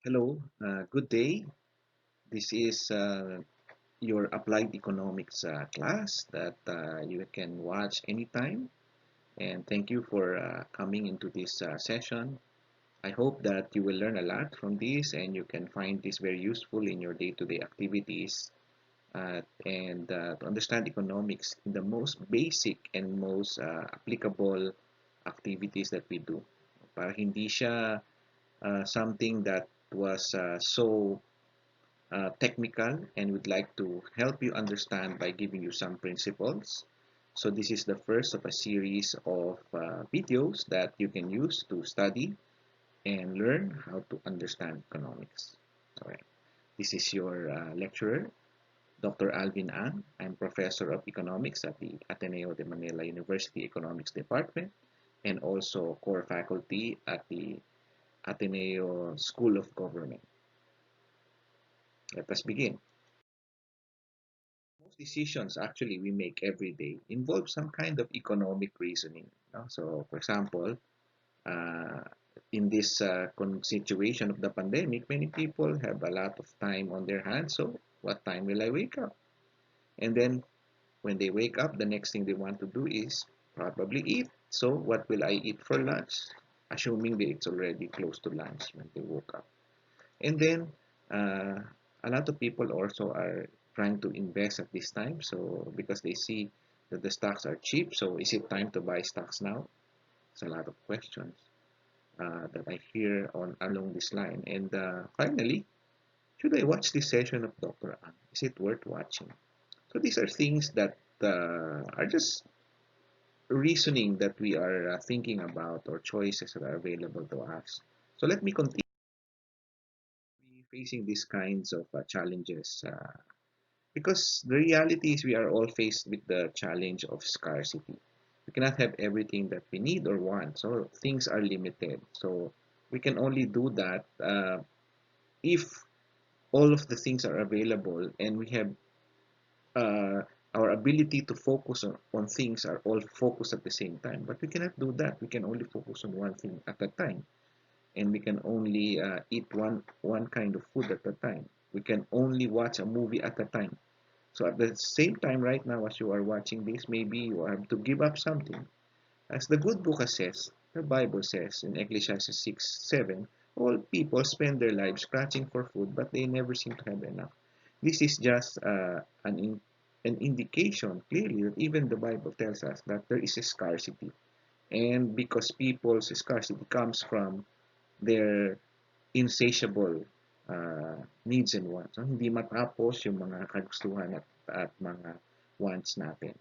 Hello, good day. This is your applied economics class that you can watch anytime. And thank you for coming into this session. I hope that you will learn a lot from this and you can find this very useful in your day-to-day activities and to understand economics in the most basic and most applicable activities that we do. Para hindi siya something that was so technical and would like to help you understand by giving you some principles. So this is the first of a series of videos that you can use to study and learn how to understand economics. All right. This is your lecturer, Dr. Alvin Ang. I'm professor of economics at the Ateneo de Manila University Economics Department and also core faculty at the Ateneo School of Government. Let us begin. Most decisions actually we make every day involve some kind of economic reasoning. No? So, for example, uh, in this situation of the pandemic, many people have a lot of time on their hands. So, what time will I wake up? And then, when they wake up, the next thing they want to do is probably eat. So, what will I eat for lunch? Assuming that it's already close to lunch when they woke up. And then uh, a lot of people also are trying to invest at this time. So because they see that the stocks are cheap, so is it time to buy stocks now? It's a lot of questions that I hear on along this line. And finally, should I watch this session of Dr. Ang? Is it worth watching? So these are things that are just reasoning that we are thinking about or choices that are available to us. So let me continue facing these kinds of challenges because the reality is we are all faced with the challenge of scarcity. We cannot have everything that we need or want, so things are limited. So we can only do that if all of the things are available and we have uh, our ability to focus on things are all focused at the same time. But we cannot do that. We can only focus on one thing at a time, and we can only eat one kind of food at a time. We can only watch a movie at a time. So at the same time, right now, as you are watching this, maybe you have to give up something. As the good book says, the Bible says in Ecclesiastes 6:7, all people spend their lives scratching for food, but they never seem to have enough. This is just an indication clearly that even the Bible tells us that there is a scarcity. And because people's scarcity comes from their insatiable needs and wants. So, hindi matapos yung mga kagustuhan at mga wants natin.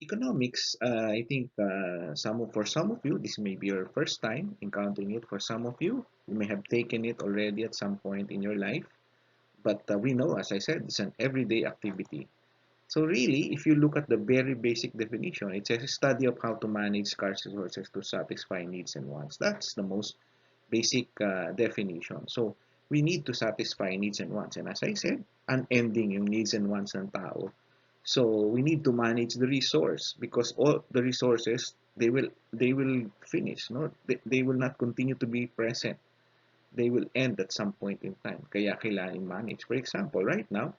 Economics, I think for some of you, this may be your first time encountering it. For some of you, you may have taken it already at some point in your life. But we know, as I said, it's an everyday activity. So really, if you look at the very basic definition, it says a study of how to manage scarce resources to satisfy needs and wants. That's the most basic definition. So, we need to satisfy needs and wants. And as I said, unending yung needs and wants ng tao. So, we need to manage the resource because all the resources, they will finish. No? They will not continue to be present. They will end at some point in time. Kaya kailangan manage. For example, right now,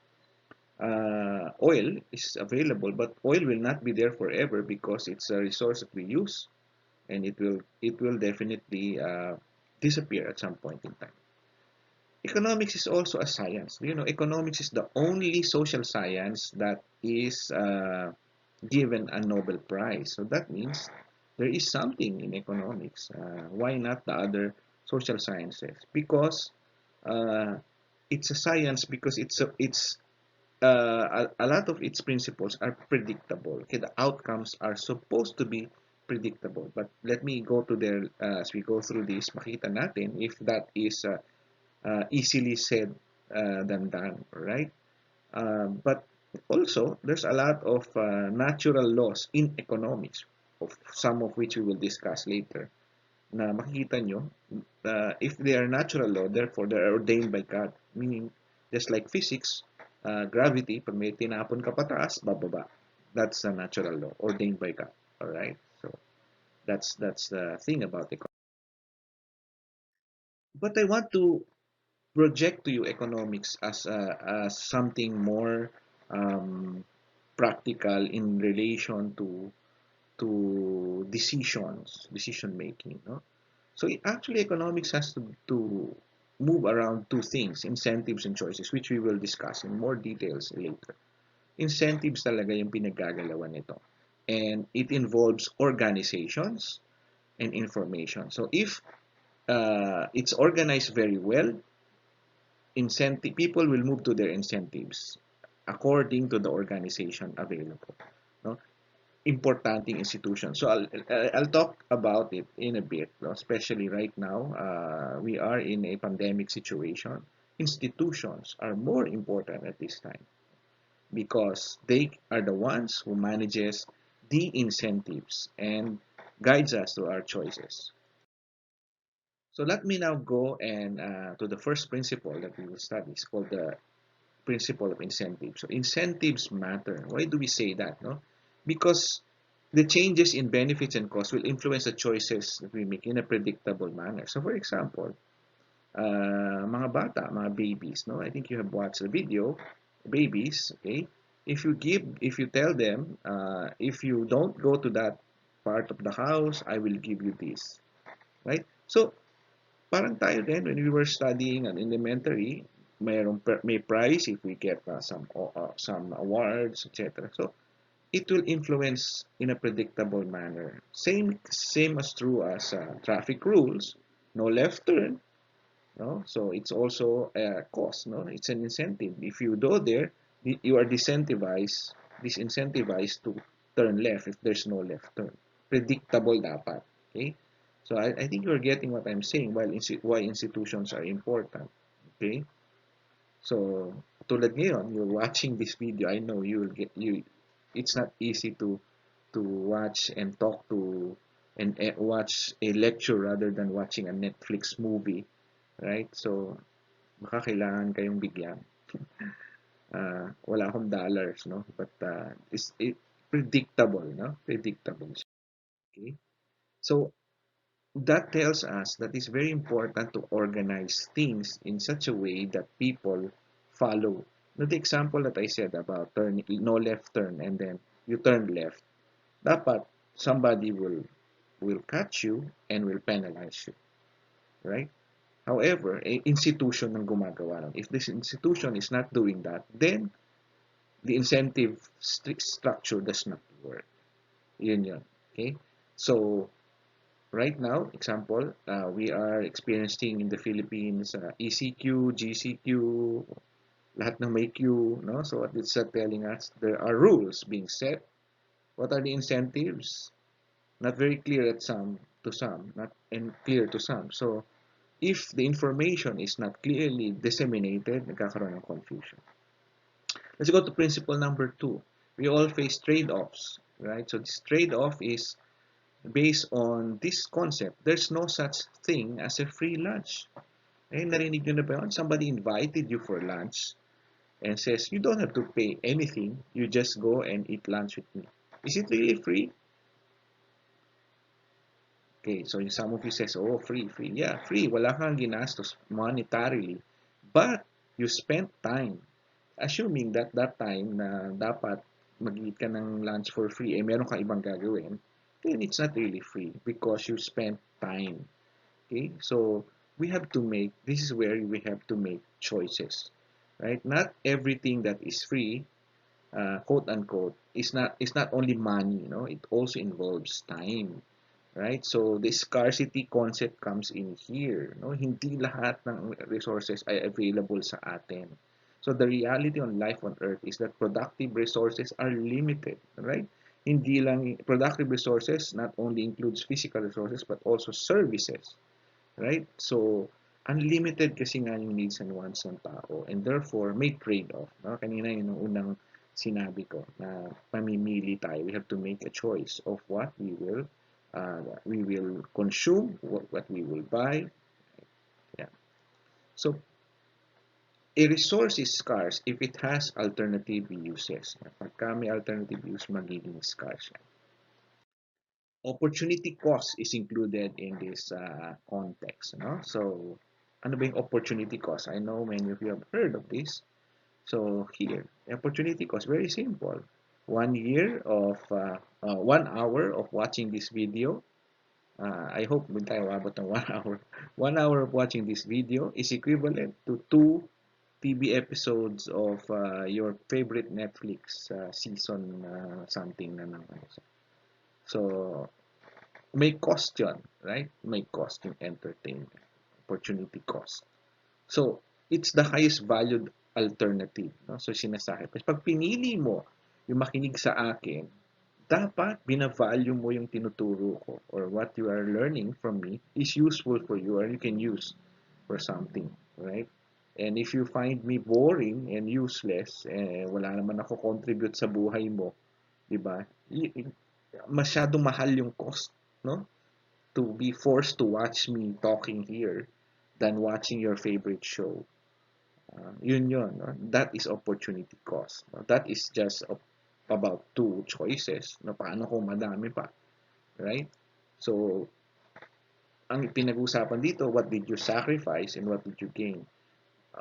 oil is available, but oil will not be there forever because it's a resource that we use and it will definitely disappear at some point in time. Economics is also a science. You know, economics is the only social science that is given a Nobel Prize. So that means there is something in economics. Why not the other social sciences? Because uh, it's a science because a lot of its principles are predictable. Okay, the outcomes are supposed to be predictable. But let me go to there as we go through this, makita natin if that is easily said than done, right? But also, there's a lot of natural laws in economics, of some of which we will discuss later, na makikita nyo, if they are natural law, therefore they are ordained by God. Meaning, just like physics, gravity, pag may tinapon ka pataas, bababa. That's a natural law, ordained by God. Alright? So, that's the thing about economics. But I want to project to you economics as something more um, practical in relation to decision making. No? So actually, economics has to move around two things: incentives and choices, which we will discuss in more details later. Incentives talaga yung pinaggagalawan nito, and it involves organizations and information. So if it's organized very well, incentive people will move to their incentives according to the organization available. No? Importanting institutions. So I'll talk about it in a bit, no? Especially right now. We are in a pandemic situation. Institutions are more important at this time because they are the ones who manages the incentives and guides us to our choices. So let me now go and to the first principle that we will study. It's called the principle of incentives. So incentives matter. Why do we say that? No, because the changes in benefits and costs will influence the choices that we make in a predictable manner. So, for example, mga bata, mga babies, no? I think you have watched the video, babies, okay? If you tell them, if you don't go to that part of the house, I will give you this, right? So, parang tayo din, when we were studying an elementary, may prize if we get some awards, etc. So, it will influence in a predictable manner. Same as true as traffic rules, no left turn, no? So it's also a cost, no? It's an incentive. If you go there, you are disincentivized to turn left if there's no left turn. Predictable dapat, okay? So I think you're getting what I'm saying why institutions are important, okay? So tulad ngayon, you're watching this video, I know you will get you. It's not easy to watch and talk to and watch a lecture rather than watching a Netflix movie, right? So baka kailangan kayong bigyan. Wala akong dollars, no? But it predictable, no? Predictable. Okay? So that tells us that it's very important to organize things in such a way that people follow. Now, the example that I said about turn no left turn and then you turn left, dapat somebody will catch you and will penalize you, right? However, a institution ng gumagawa nun. If this institution is not doing that, then the incentive structure does not work. Yun yun. Okay? So, right now, example, we are experiencing in the Philippines ECQ, GCQ, lahat ng may Q, no? So what it's telling us, there are rules being set. What are the incentives? Not very clear at some to some, not and clear to some. So if the information is not clearly disseminated, nagkakaroon ng confusion. Let's go to principle number 2. We all face trade-offs, right? So this trade-off is based on this concept. There's no such thing as a free lunch. Eh, narinig nyo na ba yun? Somebody invited you for lunch and says, you don't have to pay anything. You just go and eat lunch with me. Is it really free? Okay, so some of you says, oh, free, free. Yeah, free. Wala kang ginastos monetarily. But you spent time. Assuming that that time na dapat mag-eat ka ng lunch for free, eh meron kang ibang gagawin, then it's not really free because you spent time. Okay, so we have to make, this is where we have to make choices, right? Not everything that is free, quote unquote, is not only money, you know, it also involves time, right? So the scarcity concept comes in here, no? Hindi lahat ng resources ay available sa atin. So the reality on life on earth is that productive resources are limited, right? Hindi lang productive resources not only includes physical resources but also services, right? So unlimited kasi nga yung needs and wants ng tao and therefore may trade-off, no? Kanina yung unang sinabi ko na pamimili tayo. We have to make a choice of what we will consume, what we will buy. Yeah. So a resource is scarce if it has alternative uses. Pagka may alternative use, magiging scarce yan. Opportunity cost is included in this context. No? So ano ba yung opportunity cost? I know many of you have heard of this. So here, opportunity cost, very simple. 1 year of, 1 hour of watching this video. I hope hindi tayo abot ng 1 hour. 1 hour of watching this video is equivalent to 2 TV episodes of your favorite Netflix season something na naman. So, may cost yun, right? May cost yung entertainment. Opportunity cost. So, it's the highest valued alternative. No? So, sinasabi. Pag pinili mo yung makinig sa akin, dapat binavalue mo yung tinuturo ko or what you are learning from me is useful for you or you can use for something, right? And if you find me boring and useless, wala naman ako contribute sa buhay mo, di ba? Masyadong mahal yung cost, no? To be forced to watch me talking here than watching your favorite show. Yun yun. No? That is opportunity cost. No? That is just about two choices. No? Paano kung madami pa? Right? So, ang pinag-usapan dito, what did you sacrifice and what did you gain?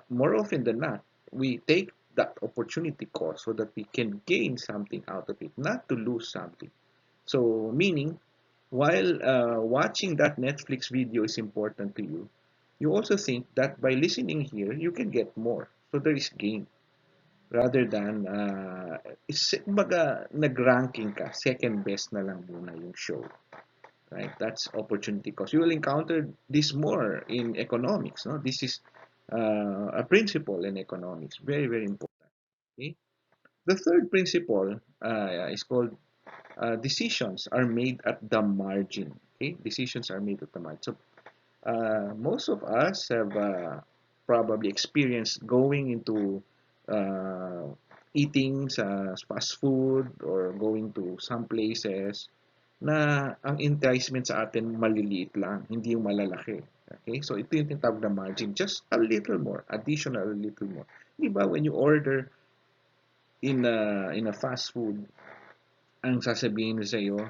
More often than not, we take that opportunity cost so that we can gain something out of it, not to lose something. So, meaning, while watching that Netflix video is important to you, you also think that by listening here, you can get more. So there is gain. Rather than, nag-ranking ka, second best na lang muna yung show. Right? That's opportunity cost. You will encounter this more in economics. No? This is a principle in economics. Very, very important. Okay? The third principle is called decisions are made at the margin. Okay? Decisions are made at the margin. So, most of us have probably experienced going into uh, eating sa fast food or going to some places na ang enticement sa atin maliliit lang, hindi yung malalaki. Okay? So, ito yung tinatawag na margin. Just a little more, additional a little more. Di ba, when you order in a fast food, ang sasabihin sa iyo,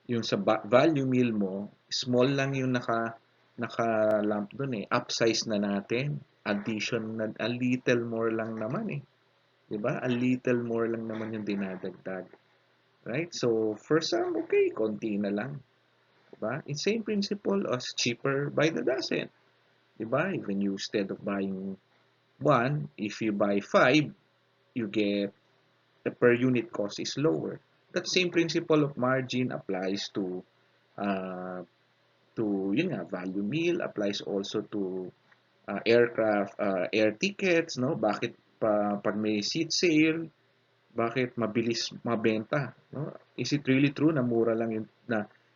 yung sa value meal mo, small lang yung naka-lump doon eh. Upsize na natin. Addition na a little more lang naman eh. 'Di ba? A little more lang naman yung dinadagdag. Right? So, for some, okay, konti na lang. 'Di ba? It's same principle as cheaper by the dozen. 'Di ba? Even you instead of buying one, if you buy five, you get the per unit cost is lower. That same principle of margin applies uh, to yun nga, value meal, applies also to air tickets, no? Bakit pag may seat sale, bakit mabilis mabenta, no? Is it really true na mura lang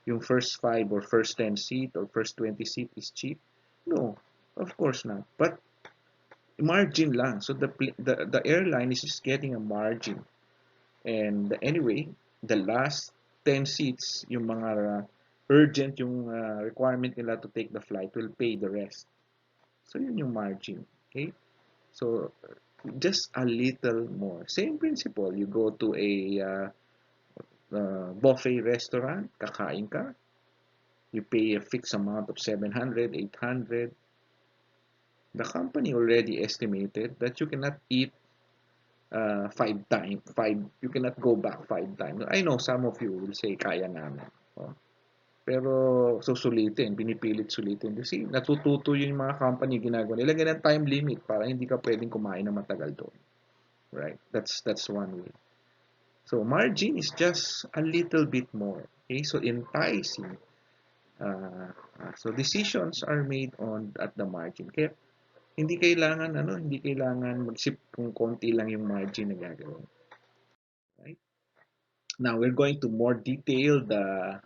yung first 5 or first 10 seat or first 20 seat is cheap? No, of course not. But margin lang. So the airline is just getting a margin. And anyway, the last 10 seats, yung mga urgent yung requirement nila to take the flight will pay the rest. So yun yung margin. Okay? So just a little more. Same principle. You go to a buffet restaurant, kakain ka, you pay a fixed amount of 700, 800. The company already estimated that you cannot eat 5 times. You cannot go back 5 times. I know some of you will say, kaya namin. Oh. Pero susulitin, pinipilit sulitin. Kasi natututo yung mga company ginagawa. Nilagyan ng time limit para hindi ka pwedeng kumain na matagal doon. Right? That's one way. So margin is just a little bit more. Okay? So enticing. So decisions are made on at the margin. Kaya hindi kailangan mag-sip kung konti lang yung margin na gagawin. Right? Now we're going to more detailed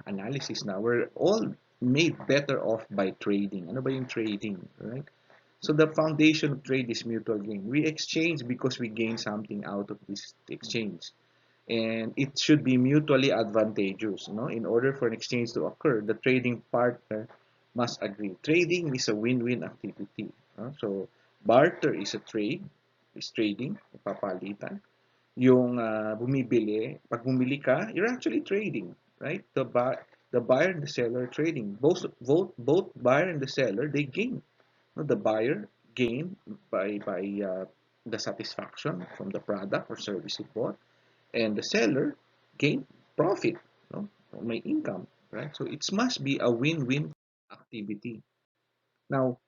analysis now. We're all made better off by trading. Ano ba yung trading, right? So the foundation of trade is mutual gain. We exchange because we gain something out of this exchange. And it should be mutually advantageous. No? In order for an exchange to occur, the trading partner must agree. Trading is a win-win activity. No? So barter is a trade, is trading, papalitan. Yung bumibili, pag bumili ka, you're actually trading, right? The buyer and the seller are trading. Both buyer and the seller, they gain. No, the buyer gain by the satisfaction from the product or service it bought, and the seller gain profit, no, may income, right? So it must be a win-win activity. Now,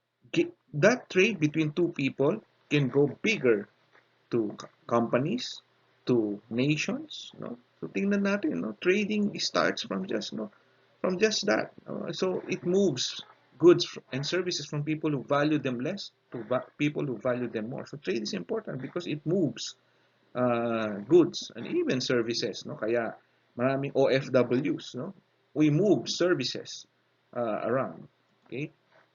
that trade between two people can go bigger to companies, to nations, no? So tingnan natin, no? Trading starts from just, no, from just that. So it moves goods and services from people who value them less to people who value them more. So trade is important because it moves goods and even services, no? Kaya maraming OFWs, no? We move services around. Okay?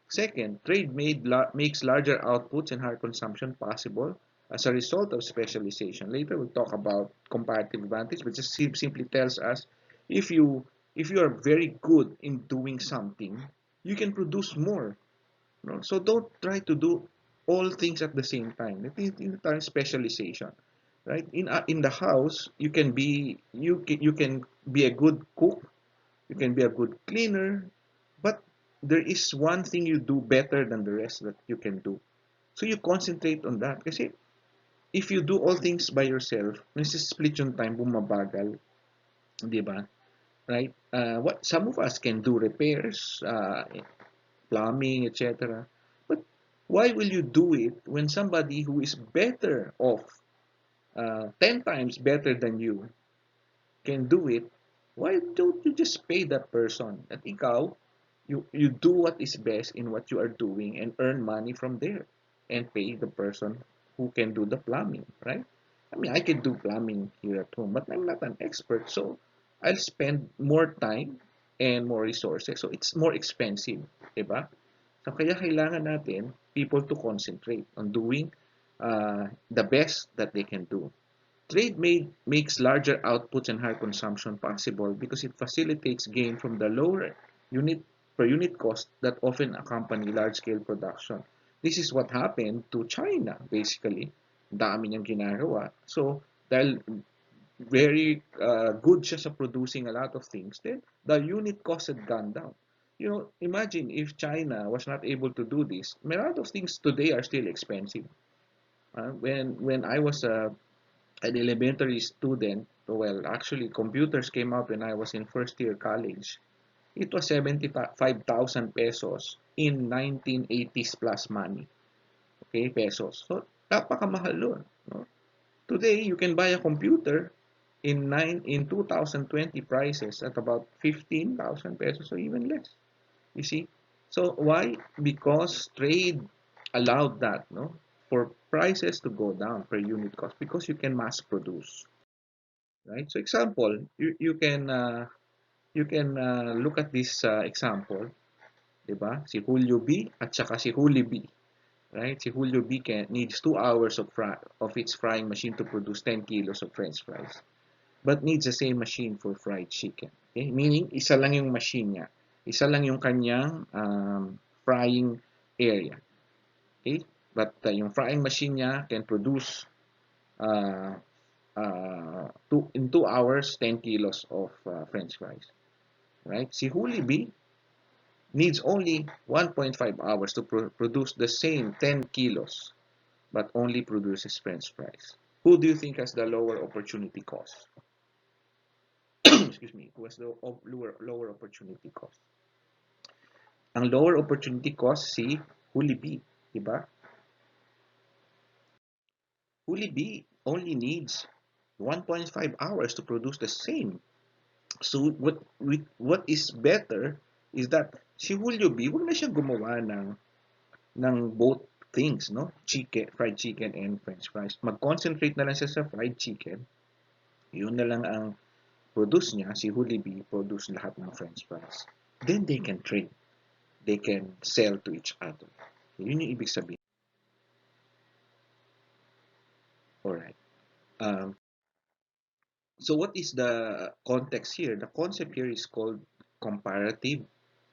Second, trade makes larger outputs and higher consumption possible as a result of specialization. Later we'll talk about comparative advantage, which just simply tells us if you if you are very good in doing something, you can produce more. No? So don't try to do all things at the same time. It is in time specialization, right? In the house, you can be a good cook, you can be a good cleaner, but there is one thing you do better than the rest that you can do. So you concentrate on that. Kasi if you do all things by yourself, split yung time, bumabagal, di ba? Right? What some of us can do repairs, plumbing, etc. But why will you do it when somebody who is better off, 10 times better than you, can do it? Why don't you just pay that person? At ikaw, you do what is best in what you are doing and earn money from there and pay the person who can do the plumbing, right? I mean, I can do plumbing here at home, but I'm not an expert, so I'll spend more time and more resources. So it's more expensive, diba? So kaya kailangan natin people to concentrate on doing the best that they can do. Makes larger outputs and higher consumption possible because it facilitates gain from the lower unit per unit cost that often accompany large-scale production. This is what happened to China, basically. Dami niyang ginagawa. So, dahil very good siya sa producing a lot of things, then the unit cost had gone down. You know, imagine if China was not able to do this, a lot of things today are still expensive. When I was an elementary student, well, actually, computers came out when I was in first year college. It was 75,000 pesos in 1980s plus money. Okay, pesos. So, napakamahal nun. No? Today, you can buy a computer in 2020 prices at about 15,000 pesos or even less. You see? So, why? Because trade allowed that, no? For prices to go down per unit cost because you can mass produce. Right? So example, you can look at this example, 'di ba? Si Julio B at saka si Huli B, right? Si Julio B needs 2 hours of its frying machine to produce 10 kilos of french fries, but needs the same machine for fried chicken. Okay? Meaning, isa lang yung machine niya. Isa lang yung kanyang frying area. Okay? But yung frying machine niya can produce uh, in 2 hours 10 kilos of french fries, right? Si Huli B needs only 1.5 hours to produce the same 10 kilos but only produces french fries. Who do you think has the lower opportunity cost? Excuse me, who has the lower opportunity cost? Ang lower opportunity cost si Huli B, di ba? Huli B only needs 1.5 hours to produce the same. So what is better is that si Julio B, wag na siya gumawa ng both things, no? Chicken, fried chicken and french fries. Mag-concentrate na lang siya sa fried chicken. Yun na lang ang produce niya. Si Julio B produce lahat ng french fries. Then they can trade. They can sell to each other. Yun yung ibig sabihin. Alright. Um, So what is the context here? The concept here is called comparative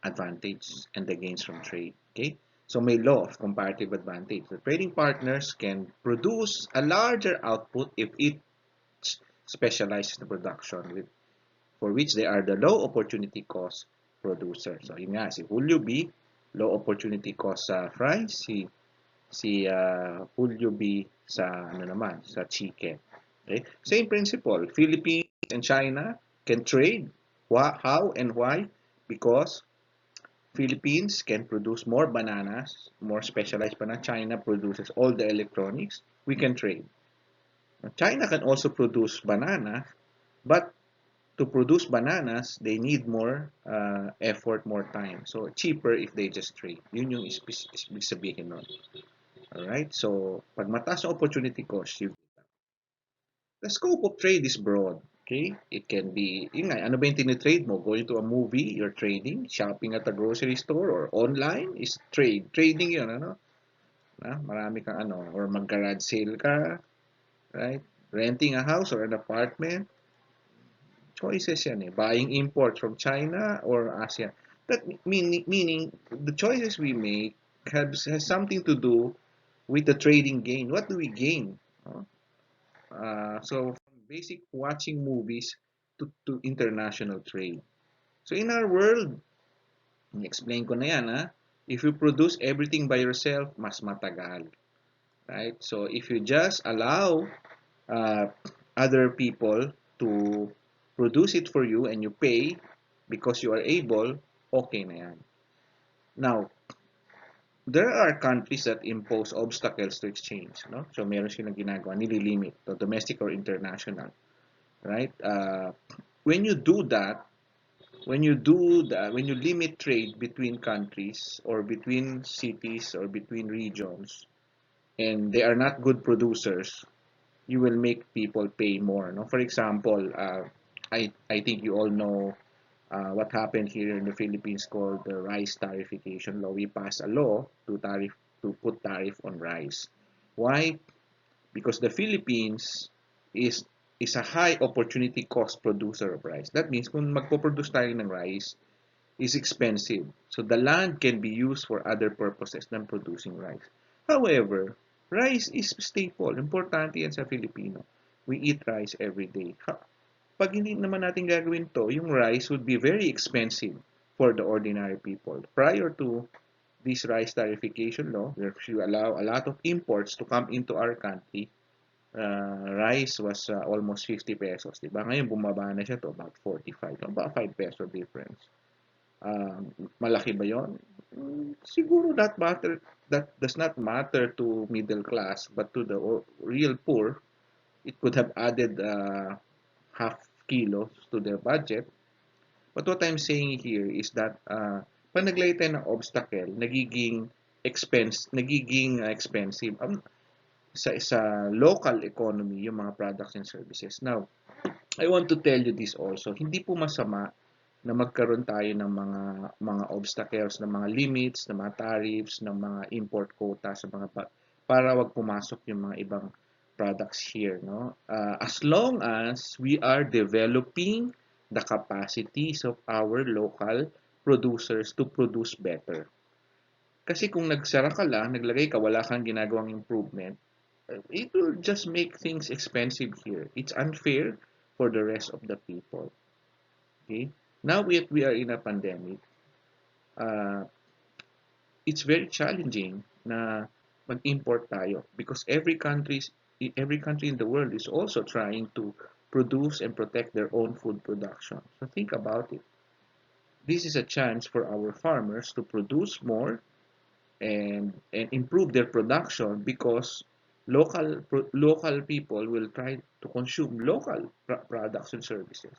advantage and the gains from trade. Okay? So may law of comparative advantage. The trading partners can produce a larger output if it specializes the production for which they are the low opportunity cost producer. So yun nga, si Julio B low opportunity cost sa fries, si Julio B sa ano naman, sa chicken. Okay? Same principle. Philippines and China can trade. How and why? Because Philippines can produce more bananas, more specialized banana. China produces all the electronics. We can trade. China can also produce banana, but to produce bananas, they need more effort, more time. So, cheaper if they just trade. Yun yung ibig sabihin nun. Alright? So, pag mataas ang opportunity cost, the scope of trade is broad. Okay? It can be, yun nga, ano ba yung tinitrade mo? Going to a movie, you're trading. Shopping at a grocery store or online is trade. Trading yun, ano? Marami kang ano, or mag-garage sale ka, right? Renting a house or an apartment. Choices yan eh. Buying imports from China or Asia. That meaning the choices we make has something to do with the trading gain. What do we gain? So from basic watching movies to international trade. So in our world, explain ko na yan if you produce everything by yourself, mas matagal. Right? So if you just allow uh, other people to produce it for you and you pay because you are able, okay na yan. Now, there are countries that impose obstacles to exchange. No? So meron silang ginagawa, nililimit, to domestic or international. Right? When you do that, when you limit trade between countries or between cities or between regions, and they are not good producers, you will make people pay more. No? For example, I think you all know what happened here in the Philippines called the rice tarification law. We passed a law to put tariff on rice. Why? Because the Philippines is is a high opportunity cost producer of rice. That means kung magpo-produce tayo ng rice, is expensive. So the land can be used for other purposes than producing rice. However, rice is staple. Importante yan sa Filipino. We eat rice every day. Pag hindi naman natin gagawin to, yung rice would be very expensive for the ordinary people. Prior to this rice tarification law, where you allow a lot of imports to come into our country, rice was almost 50 pesos. Diba? Ngayon, bumaba na siya to about 45. About 5 peso difference. Malaki ba yon? Siguro that does not matter to middle class, but to the real poor, it could have added half kilos to their budget. But what I'm saying here is that pag naglagay tayo ng obstacle, nagiging expensive sa local economy yung mga products and services. Now, I want to tell you this also. Hindi po masama na magkaroon tayo ng mga obstacles, ng mga limits, ng mga tariffs, ng mga import quota sa mga para wag pumasok yung mga ibang products here, no? As long as we are developing the capacities of our local producers to produce better. Kasi kung nagsara ka lang, naglagay ka, wala kang ginagawang improvement, it will just make things expensive here. It's unfair for the rest of the people. Okay? Now we are in a pandemic. It's very challenging na mag-import tayo because every country in the world is also trying to produce and protect their own food production. So think about it. This is a chance for our farmers to produce more and improve their production because local people will try to consume local products and services.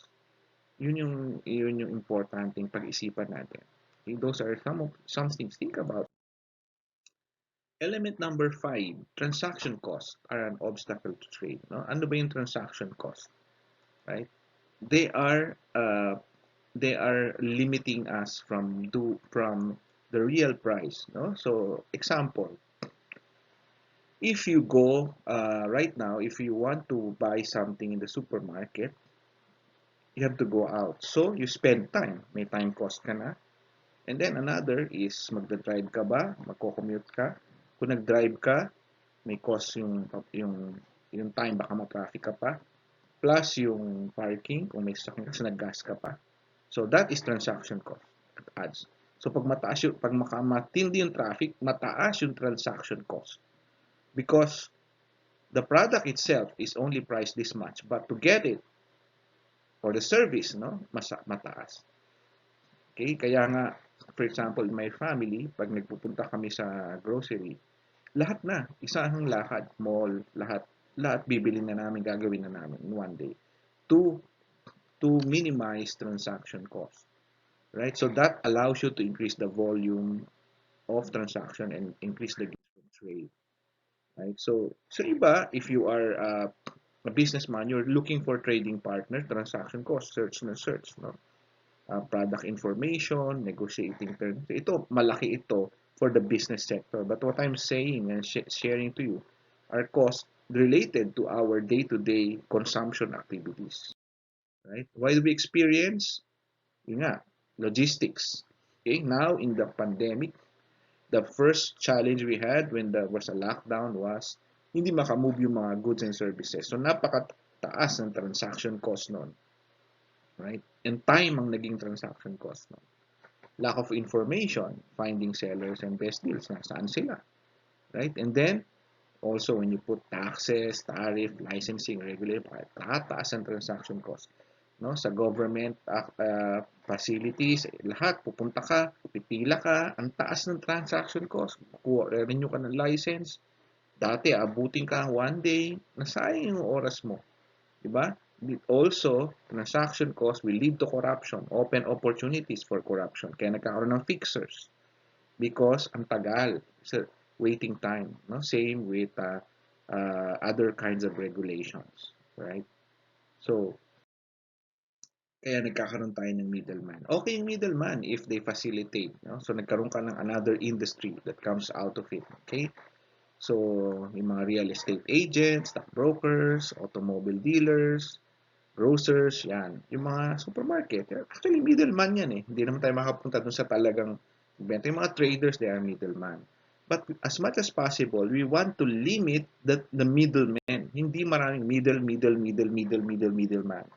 Yun yung importanteng pag-isipan natin. Okay, those are some things. Think about. Element number 5, transaction costs are an obstacle to trade. No? Ano ba yung transaction cost? Right? They are they are limiting us from the real price. No? So, example, if you go right now, if you want to buy something in the supermarket, you have to go out. So, you spend time. May time cost ka na. And then another is magda-drive ka ba? Magko-commute ka? Kung nag-drive ka, may cost yung time, baka ma-traffic ka pa. Plus yung parking, kung may sasakyan ka, nag-gas ka pa. So that is transaction cost. It adds. So pag matindi yung traffic, mataas yung transaction cost. Because the product itself is only priced this much, but to get it for the service, no, mataas. Okay? Kaya nga, for example, in my family, pag nagpupunta kami sa grocery, lahat na, isang lakad, mall, lahat bibili na namin, gagawin na namin in one day to minimize transaction cost. Right? So that allows you to increase the volume of transaction and increase the gains from trade. Right? So iba, if you are a businessman, you're looking for trading partner, transaction cost, search na search, no? Product information, negotiating terms. Ito, malaki ito for the business sector. But what I'm saying and sharing to you are costs related to our day-to-day consumption activities. Right? Why do we experience? Yun nga, logistics. Okay, now in the pandemic, the first challenge we had when there was a lockdown was hindi makamove yung mga goods and services. So napakataas ng transaction cost noon. Right? And time ang naging transaction cost noon. Lack of information, finding sellers and best deals, nasaan sila. Right? And then, also when you put taxes, tariff, licensing, regulatory, tataas ang transaction cost. No, sa government facilities, lahat pupunta ka, pipila ka, ang taas ng transaction cost. Renew ka ng license. Dati abutin ka one day, nasayang yung oras mo, 'di ba? Also, transaction cost will lead to corruption, open opportunities for corruption. Kaya nagkakaroon ng fixers because ang tagal sa waiting time, no? Same with other kinds of regulations, right? So, kaya nagkakaroon tayo ng middleman. Okay yung middleman if they facilitate. No? So, nagkaroon ka ng another industry that comes out of it. Okay? So, yung mga real estate agents, stock brokers, automobile dealers, grocers, yan. Yung mga supermarket. Actually, middleman yan eh. Hindi naman tayo makapunta dun sa talagang benta. Yung mga traders, they are middleman. But as much as possible, we want to limit the middlemen. Hindi maraming middleman.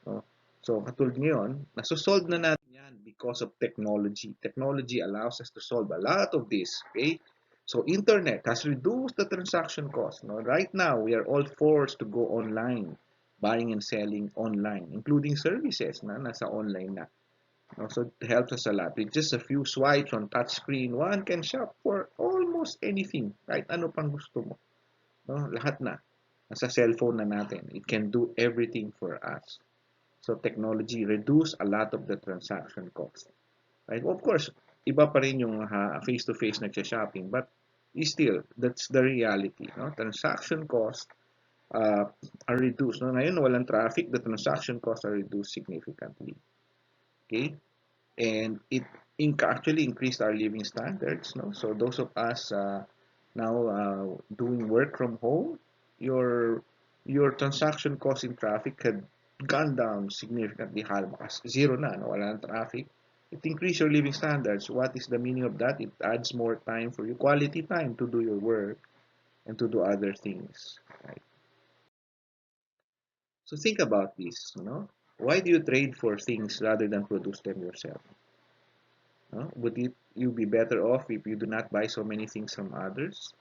No? So, katulad ngayon, nasosolve na natin yan because of technology. Technology allows us to solve a lot of this. Okay? So, internet has reduced the transaction cost. No? Right now, we are all forced to go online, buying and selling online, including services na nasa online na. No? So, it helps us a lot. With just a few swipes on touchscreen, one can shop for almost anything. Right? Ano pang gusto mo. No? Lahat na. Nasa cellphone na natin. It can do everything for us. So technology reduce a lot of the transaction cost. Right? Of course, iba pa rin yung face-to-face nagsha-shopping, but still, that's the reality. No? Transaction costs are reduced. No? Ngayon, walang traffic, the transaction costs are reduced significantly. Okay? And it actually increased our living standards. No? So those of us now doing work from home, your transaction cost in traffic had gone down significantly high. Zero na, no? Wala ng traffic. It increased your living standards. What is the meaning of that? It adds more time for you, quality time to do your work and to do other things. Right? So think about this. You know, why do you trade for things rather than produce them yourself? No? Would you be better off if you do not buy so many things from others?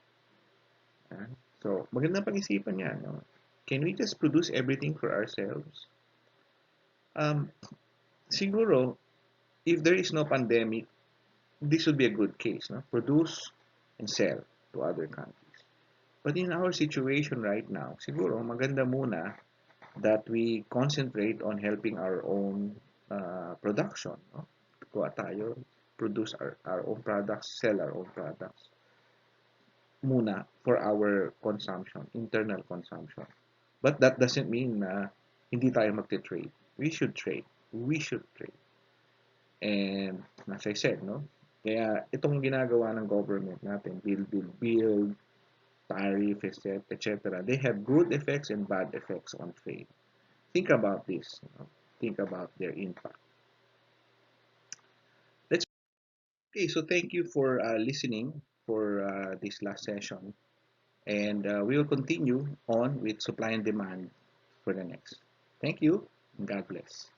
Uh, so, magandang pag-isipan yan. No? Can we just produce everything for ourselves? Siguro, if there is no pandemic, this would be a good case. No? Produce and sell to other countries. But in our situation right now, siguro maganda muna that we concentrate on helping our own production. No? Kuha tayo, produce our own products, sell our own products muna for our consumption, internal consumption. But that doesn't mean na hindi tayo magte-trade. We should trade. We should trade. And as I said, no? Kaya itong ginagawa ng government natin, build, tariff, etc. They have good effects and bad effects on trade. Think about this. You know? Think about their impact. Let's Okay, so thank you for listening for this last session. And we will continue on with supply and demand for the next. Thank you, and God bless.